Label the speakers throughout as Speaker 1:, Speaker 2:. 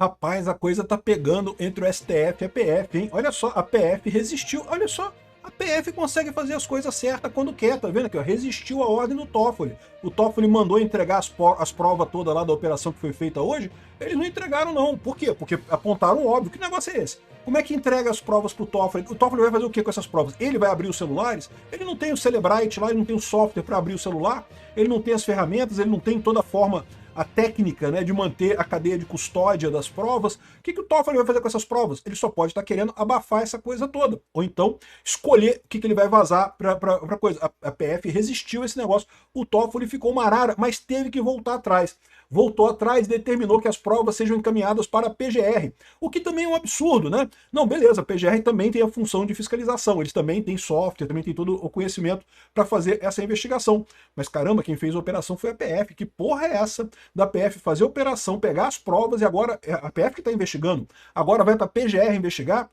Speaker 1: Rapaz, a coisa tá pegando entre o STF e a PF, hein? Olha só, a PF resistiu, olha só, a PF consegue fazer as coisas certas quando quer, tá vendo aqui, ó? Resistiu à ordem do Toffoli. O Toffoli mandou entregar as provas todas lá da operação que foi feita hoje, eles não entregaram não. Por quê? Porque apontaram óbvio. Que negócio é esse? Como é que entrega as provas pro Toffoli? O Toffoli vai fazer o que com essas provas? Ele vai abrir os celulares? Ele não tem o Celebrite lá, ele não tem o software para abrir o celular, ele não tem as ferramentas, ele não tem toda a forma, a técnica, né, de manter a cadeia de custódia das provas. O que o Toffoli vai fazer com essas provas? Ele só pode estar querendo abafar essa coisa toda. Ou então, escolher o que ele vai vazar para coisa. A PF resistiu a esse negócio. O Toffoli ficou uma arara, mas teve que voltar atrás. Voltou atrás e determinou que as provas sejam encaminhadas para a PGR. O que também é um absurdo, né? Não, beleza, a PGR também tem a função de fiscalização. Eles também têm software, também tem todo o conhecimento para fazer essa investigação. Mas caramba, quem fez a operação foi a PF. Que porra é essa da PF fazer a operação, pegar as provas e agora a PF que está investigando, agora vai para a PGR investigar?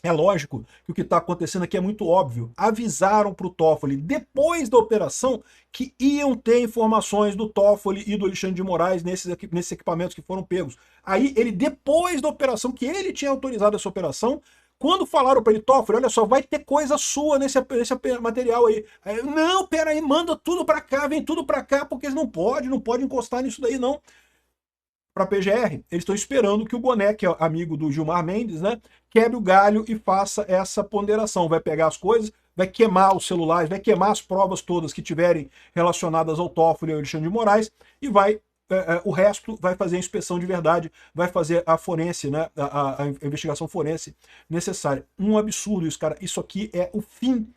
Speaker 1: É lógico que o que está acontecendo aqui é muito óbvio. Avisaram para o Toffoli, depois da operação, que iam ter informações do Toffoli e do Alexandre de Moraes nesses equipamentos que foram pegos. Aí ele, depois da operação, que ele tinha autorizado essa operação, quando falaram para ele, Toffoli, olha só, vai ter coisa sua nesse material aí. Não, peraí, manda tudo para cá, vem tudo para cá, porque eles não pode encostar nisso daí não. Para a PGR, eles estão esperando que o Boné, que é amigo do Gilmar Mendes, né, quebre o galho e faça essa ponderação. Vai pegar as coisas, vai queimar os celulares, vai queimar as provas todas que tiverem relacionadas ao Toffoli e ao Alexandre de Moraes e vai o resto vai fazer a inspeção de verdade, vai fazer a forense, né, a investigação forense necessária. Um absurdo isso, cara. Isso aqui é o fim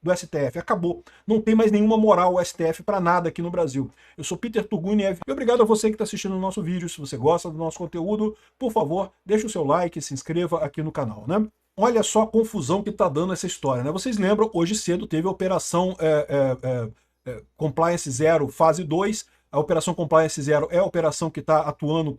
Speaker 1: do STF. Acabou. Não tem mais nenhuma moral o STF para nada aqui no Brasil. Eu sou Peter Turguniev e obrigado a você que está assistindo o nosso vídeo. Se você gosta do nosso conteúdo, por favor, deixe o seu like e se inscreva aqui no canal, né? Olha só a confusão que está dando essa história, né? Vocês lembram, hoje cedo teve a operação Compliance Zero, fase 2. A Operação Compliance Zero é a operação que está atuando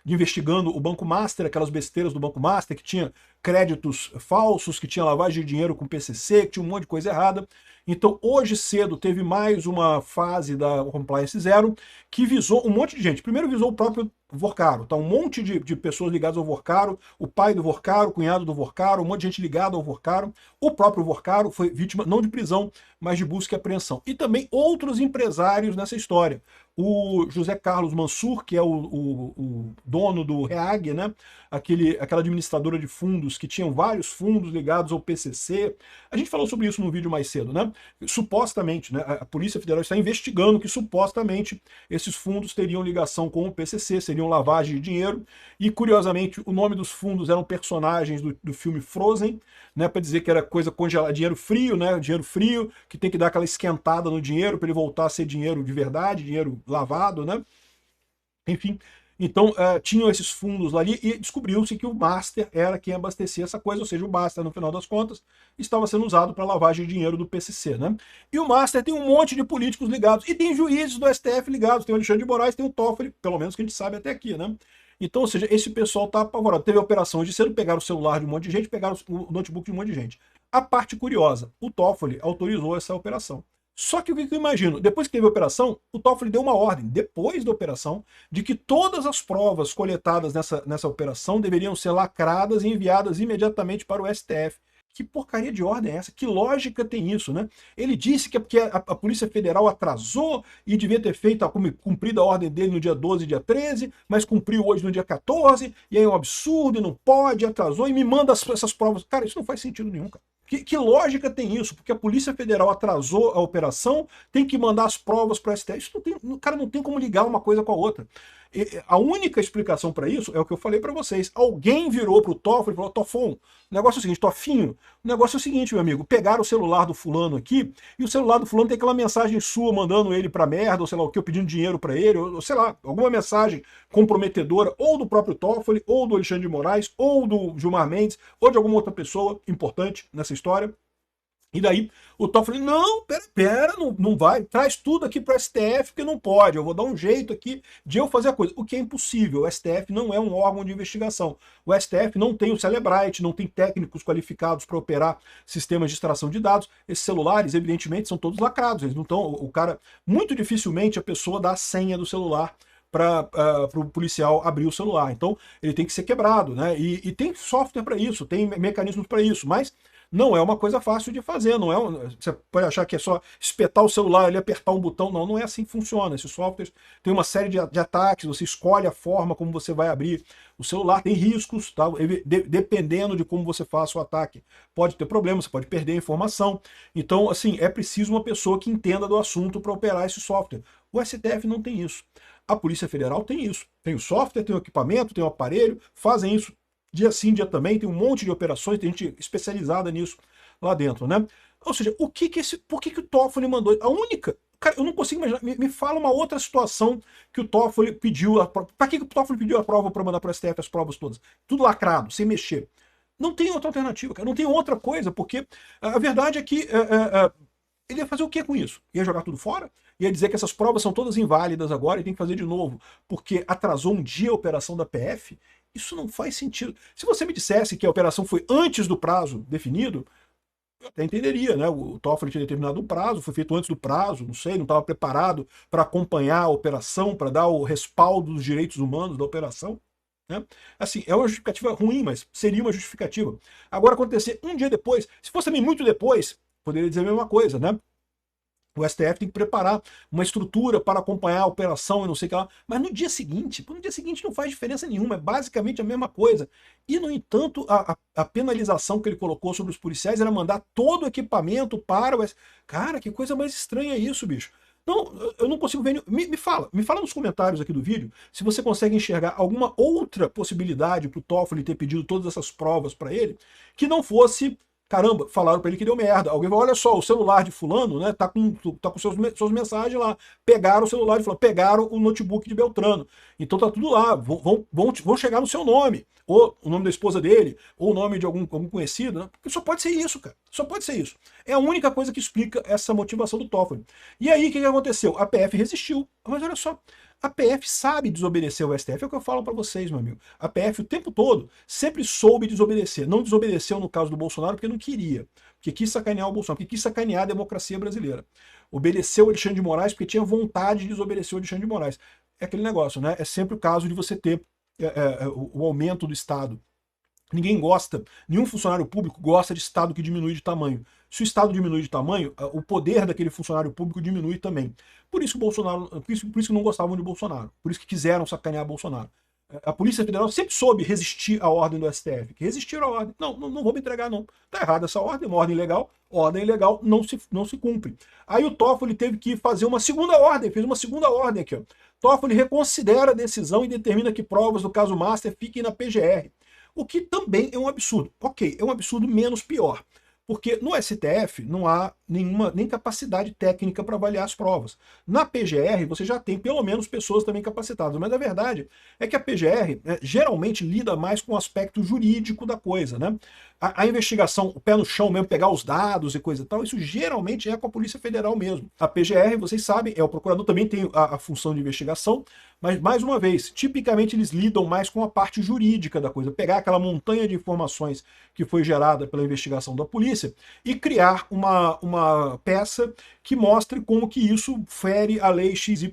Speaker 1: investigando o Banco Master, aquelas besteiras do Banco Master, que tinha créditos falsos, que tinha lavagem de dinheiro com PCC, que tinha um monte de coisa errada. Então, hoje cedo, teve mais uma fase da Compliance Zero que visou um monte de gente. Primeiro visou o próprio Vorcaro, tá? Um monte de pessoas ligadas ao Vorcaro, o pai do Vorcaro, o cunhado do Vorcaro, um monte de gente ligada ao Vorcaro. O próprio Vorcaro foi vítima, não de prisão, mas de busca e apreensão. E também outros empresários nessa história. O José Carlos Mansur, que é o dono do REAG, né? Aquela administradora de fundos que tinham vários fundos ligados ao PCC. A gente falou sobre isso no vídeo mais cedo, né? Supostamente, né? A Polícia Federal está investigando que supostamente esses fundos teriam ligação com o PCC, seriam lavagem de dinheiro. E curiosamente, o nome dos fundos eram personagens do filme Frozen, né? Para dizer que era coisa congelada, dinheiro frio, né? Dinheiro frio, que tem que dar aquela esquentada no dinheiro para ele voltar a ser dinheiro de verdade, dinheiro lavado, né? Enfim, então tinham esses fundos lá ali e descobriu-se que o Master era quem abastecia essa coisa, ou seja, o Master, no final das contas, estava sendo usado para lavagem de dinheiro do PCC, né? E o Master tem um monte de políticos ligados, e tem juízes do STF ligados, tem o Alexandre de Moraes, tem o Toffoli, pelo menos que a gente sabe até aqui, né? Então, ou seja, esse pessoal tá apavorado. Teve a operação hoje cedo, pegaram o celular de um monte de gente, pegaram o notebook de um monte de gente. A parte curiosa, o Toffoli autorizou essa operação. Só que o que eu imagino? Depois que teve a operação, o Toffoli deu uma ordem, depois da operação, de que todas as provas coletadas nessa operação deveriam ser lacradas e enviadas imediatamente para o STF. Que porcaria de ordem é essa? Que lógica tem isso, né? Ele disse que é porque a Polícia Federal atrasou e devia ter feito, cumprido a ordem dele no dia 12 e dia 13, mas cumpriu hoje no dia 14, e aí é um absurdo, e não pode, atrasou, e me manda essas provas. Cara, isso não faz sentido nenhum, cara. Que lógica tem isso? Porque a Polícia Federal atrasou a operação, tem que mandar as provas para o STF. Isso não tem, cara, não tem como ligar uma coisa com a outra. A única explicação para isso é o que eu falei para vocês. Alguém virou para o Toffoli e falou, Toffon, o negócio é o seguinte, Tofinho, o negócio é o seguinte, meu amigo, pegaram o celular do fulano aqui, e o celular do fulano tem aquela mensagem sua mandando ele pra merda, ou sei lá o que, pedindo dinheiro para ele, ou sei lá, alguma mensagem comprometedora, ou do próprio Toffoli, ou do Alexandre de Moraes, ou do Gilmar Mendes, ou de alguma outra pessoa importante nessa história. E daí o Toffoli, não, pera, não vai, traz tudo aqui para o STF, porque não pode, eu vou dar um jeito aqui de eu fazer a coisa. O que é impossível, o STF não é um órgão de investigação. O STF não tem o Celebrite, não tem técnicos qualificados para operar sistemas de extração de dados. Esses celulares, evidentemente, são todos lacrados, eles não estão, o cara, muito dificilmente a pessoa dá a senha do celular para o policial abrir o celular. Então, ele tem que ser quebrado, né? E tem software para isso, tem mecanismos para isso, mas não é uma coisa fácil de fazer, não é. Você pode achar que é só espetar o celular ali, apertar um botão, não, não é assim que funciona. Esses softwares têm uma série de ataques, você escolhe a forma como você vai abrir o celular, tem riscos, tá? Dependendo de como você faça o ataque, pode ter problema, você pode perder a informação. Então, assim, é preciso uma pessoa que entenda do assunto para operar esse software. O STF não tem isso. A Polícia Federal tem isso. Tem o software, tem o equipamento, tem o aparelho, fazem isso dia sim, dia também, tem um monte de operações, tem gente especializada nisso lá dentro, né? Ou seja, por que o Toffoli mandou? A única... Cara, eu não consigo imaginar. Me fala uma outra situação que o Toffoli pediu. Para que o Toffoli pediu a prova para mandar para o STF as provas todas? Tudo lacrado, sem mexer. Não tem outra alternativa, cara. Não tem outra coisa, porque a verdade é que ele ia fazer o que com isso? Ia jogar tudo fora? Ia dizer que essas provas são todas inválidas agora e tem que fazer de novo, porque atrasou um dia a operação da PF? Isso não faz sentido. Se você me dissesse que a operação foi antes do prazo definido, eu até entenderia, né? O Toffoli tinha determinado o prazo, foi feito antes do prazo, não sei, não estava preparado para acompanhar a operação, para dar o respaldo dos direitos humanos da operação. Né? Assim, é uma justificativa ruim, mas seria uma justificativa. Agora, acontecer um dia depois, se fosse também muito depois, poderia dizer a mesma coisa, né? O STF tem que preparar uma estrutura para acompanhar a operação e não sei o que lá. Mas no dia seguinte não faz diferença nenhuma, é basicamente a mesma coisa. E, no entanto, a penalização que ele colocou sobre os policiais era mandar todo o equipamento para o STF. Cara, que coisa mais estranha isso, bicho. Não, eu não consigo ver. Me fala nos comentários aqui do vídeo se você consegue enxergar alguma outra possibilidade para o Toffoli ter pedido todas essas provas para ele que não fosse. Caramba, falaram para ele que deu merda. Alguém falou, olha só, o celular de fulano, né, tá com suas mensagens lá. Pegaram o celular de fulano, pegaram o notebook de Beltrano. Então tá tudo lá, vão chegar no seu nome. Ou o nome da esposa dele, ou o nome de algum conhecido, né? Porque só pode ser isso, cara. Só pode ser isso. É a única coisa que explica essa motivação do Toffoli. E aí, o que aconteceu? A PF resistiu. Mas olha só, a PF sabe desobedecer ao STF, é o que eu falo para vocês, meu amigo. A PF o tempo todo sempre soube desobedecer. Não desobedeceu no caso do Bolsonaro porque não queria, porque quis sacanear o Bolsonaro, porque quis sacanear a democracia brasileira. Obedeceu o Alexandre de Moraes porque tinha vontade de desobedecer o Alexandre de Moraes. É aquele negócio, né? É sempre o caso de você ter o aumento do Estado. Ninguém gosta, nenhum funcionário público gosta de Estado que diminui de tamanho. Se o Estado diminui de tamanho, o poder daquele funcionário público diminui também. Por isso que Bolsonaro, por isso que não gostavam de Bolsonaro, por isso que quiseram sacanear Bolsonaro. A Polícia Federal sempre soube resistir à ordem do STF, que resistiram à ordem. Não vou me entregar, não. Tá errada essa ordem, uma ordem legal não se cumpre. Aí o Toffoli teve que fazer uma segunda ordem, fez uma segunda ordem aqui. Ó. Toffoli reconsidera a decisão e determina que provas do caso Master fiquem na PGR. O que também é um absurdo. Ok, é um absurdo menos pior. Porque no STF não há nem capacidade técnica para avaliar as provas. Na PGR você já tem pelo menos pessoas também capacitadas, mas a verdade é que a PGR geralmente lida mais com o aspecto jurídico da coisa, né? A investigação, o pé no chão mesmo, pegar os dados e coisa e tal, isso geralmente é com a Polícia Federal mesmo. A PGR, vocês sabem, o procurador também tem a função de investigação, mas, mais uma vez, tipicamente eles lidam mais com a parte jurídica da coisa, pegar aquela montanha de informações que foi gerada pela investigação da polícia e criar uma peça que mostre como que isso fere a lei XYZ,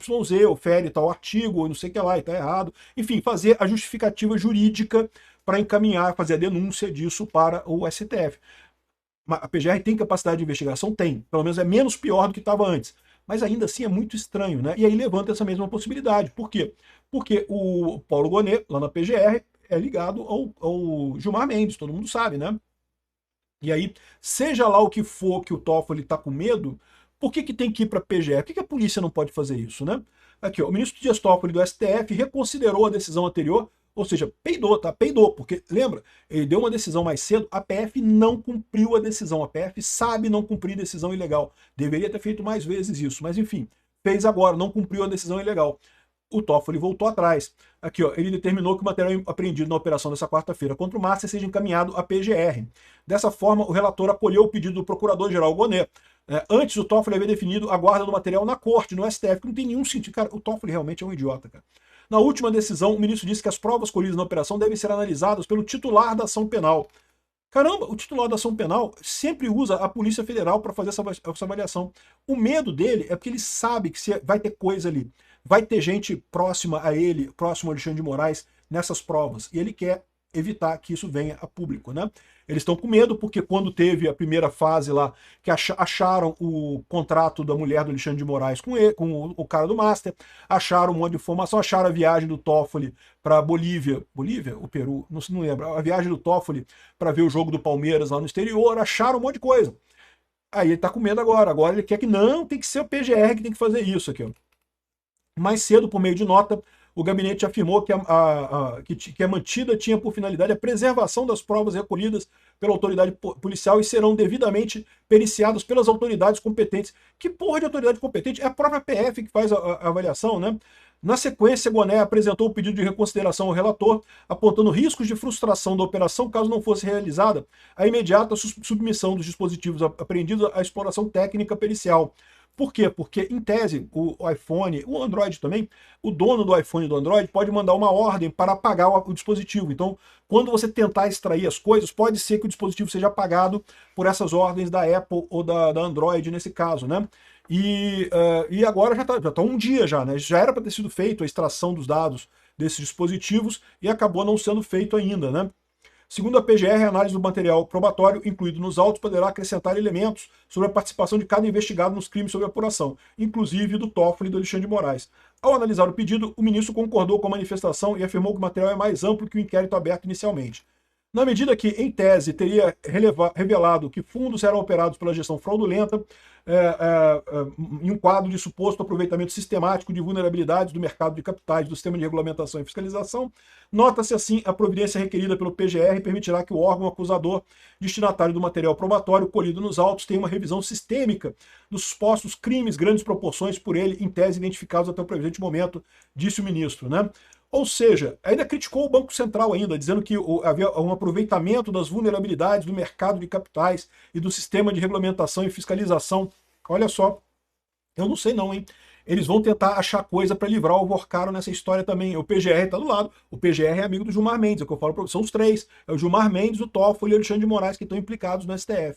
Speaker 1: ou fere tal artigo, ou não sei o que lá, e tá errado. Enfim, fazer a justificativa jurídica para encaminhar, fazer a denúncia disso para o STF. A PGR tem capacidade de investigação? Tem. Pelo menos é menos pior do que estava antes. Mas ainda assim é muito estranho, né? E aí levanta essa mesma possibilidade. Por quê? Porque o Paulo Gonet, lá na PGR, é ligado ao Gilmar Mendes, todo mundo sabe, né? E aí, seja lá o que for que o Toffoli está com medo, por que tem que ir para a PGR? Por que a polícia não pode fazer isso, né? Aqui, ó, o ministro Dias Toffoli do STF reconsiderou a decisão anterior, ou seja, peidou, tá? Peidou, porque, lembra, ele deu uma decisão mais cedo, a PF não cumpriu a decisão, a PF sabe não cumprir decisão ilegal, deveria ter feito mais vezes isso, mas enfim, fez agora, não cumpriu a decisão ilegal. O Toffoli voltou atrás. Aqui, ó, ele determinou que o material apreendido na operação dessa quarta-feira contra o Master seja encaminhado à PGR. Dessa forma, o relator acolheu o pedido do procurador-geral Gonet. Antes, o Toffoli havia definido a guarda do material na corte, no STF, que não tem nenhum sentido. Cara, o Toffoli realmente é um idiota, cara. Na última decisão, o ministro disse que as provas colhidas na operação devem ser analisadas pelo titular da ação penal. Caramba, o titular da ação penal sempre usa a Polícia Federal para fazer essa avaliação. O medo dele é porque ele sabe que vai ter coisa ali. vai ter gente próxima a ele, próximo ao Alexandre de Moraes, nessas provas. E ele quer evitar que isso venha a público, né? Eles estão com medo porque quando teve a primeira fase lá, que acharam o contrato da mulher do Alexandre de Moraes com, ele, com o cara do Master, acharam um monte de informação, acharam a viagem do Toffoli para Bolívia, o Peru, não lembro, a viagem do Toffoli para ver o jogo do Palmeiras lá no exterior, acharam um monte de coisa. Aí ele tá com medo agora ele quer que não, tem que ser o PGR que tem que fazer isso aqui, ó. Mais cedo, por meio de nota, o gabinete afirmou que a mantida tinha por finalidade a preservação das provas recolhidas pela autoridade policial e serão devidamente periciadas pelas autoridades competentes. Que porra de autoridade competente? É a própria PF que faz a avaliação, né? Na sequência, Goné apresentou o pedido de reconsideração ao relator, apontando riscos de frustração da operação caso não fosse realizada a imediata submissão dos dispositivos apreendidos à exploração técnica pericial. Por quê? Porque, em tese, o iPhone, o Android também, o dono do iPhone e do Android pode mandar uma ordem para apagar o dispositivo. Então, quando você tentar extrair as coisas, pode ser que o dispositivo seja apagado por essas ordens da Apple ou da Android, nesse caso, né? E agora já tá um dia já, né? Já era para ter sido feito a extração dos dados desses dispositivos e acabou não sendo feito ainda, né? Segundo a PGR, a análise do material probatório incluído nos autos poderá acrescentar elementos sobre a participação de cada investigado nos crimes sob apuração, inclusive do Toffoli e do Alexandre de Moraes. Ao analisar o pedido, o ministro concordou com a manifestação e afirmou que o material é mais amplo que o inquérito aberto inicialmente. Na medida que, em tese, teria revelado que fundos eram operados pela gestão fraudulenta, em um quadro de suposto aproveitamento sistemático de vulnerabilidades do mercado de capitais, do sistema de regulamentação e fiscalização, nota-se assim a providência requerida pelo PGR permitirá que o órgão acusador, destinatário do material probatório colhido nos autos, tenha uma revisão sistêmica dos supostos crimes, grandes proporções por ele, em tese identificados até o presente momento, disse o ministro, né? Ou seja, ainda criticou o Banco Central ainda, dizendo que havia um aproveitamento das vulnerabilidades do mercado de capitais e do sistema de regulamentação e fiscalização. Olha só, eu não sei não, hein? Eles vão tentar achar coisa para livrar o Vorcaro nessa história também. O PGR está do lado. O PGR é amigo do Gilmar Mendes, é o que eu falo para vocês. São os três. É o Gilmar Mendes, o Toffoli e o Alexandre de Moraes que estão implicados no STF.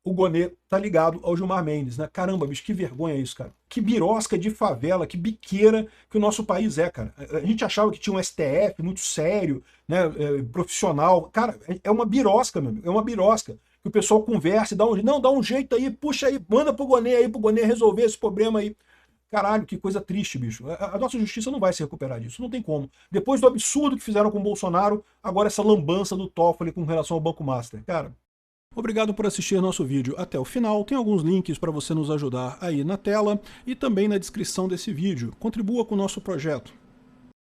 Speaker 1: O Gonê tá ligado ao Gilmar Mendes, né? Caramba, bicho, que vergonha isso, cara. Que birosca de favela, que biqueira que o nosso país é, cara. A gente achava que tinha um STF muito sério, né, profissional. Cara, é uma birosca, meu amigo, é uma birosca. Que o pessoal conversa e dá um jeito aí, puxa aí, manda pro Gonê resolver esse problema aí. Caralho, que coisa triste, bicho. A nossa justiça não vai se recuperar disso, não tem como. Depois do absurdo que fizeram com o Bolsonaro, agora essa lambança do Toffoli com relação ao Banco Master. Cara, obrigado por assistir nosso vídeo até o final. Tem alguns links para você nos ajudar aí na tela e também na descrição desse vídeo. Contribua com o nosso projeto.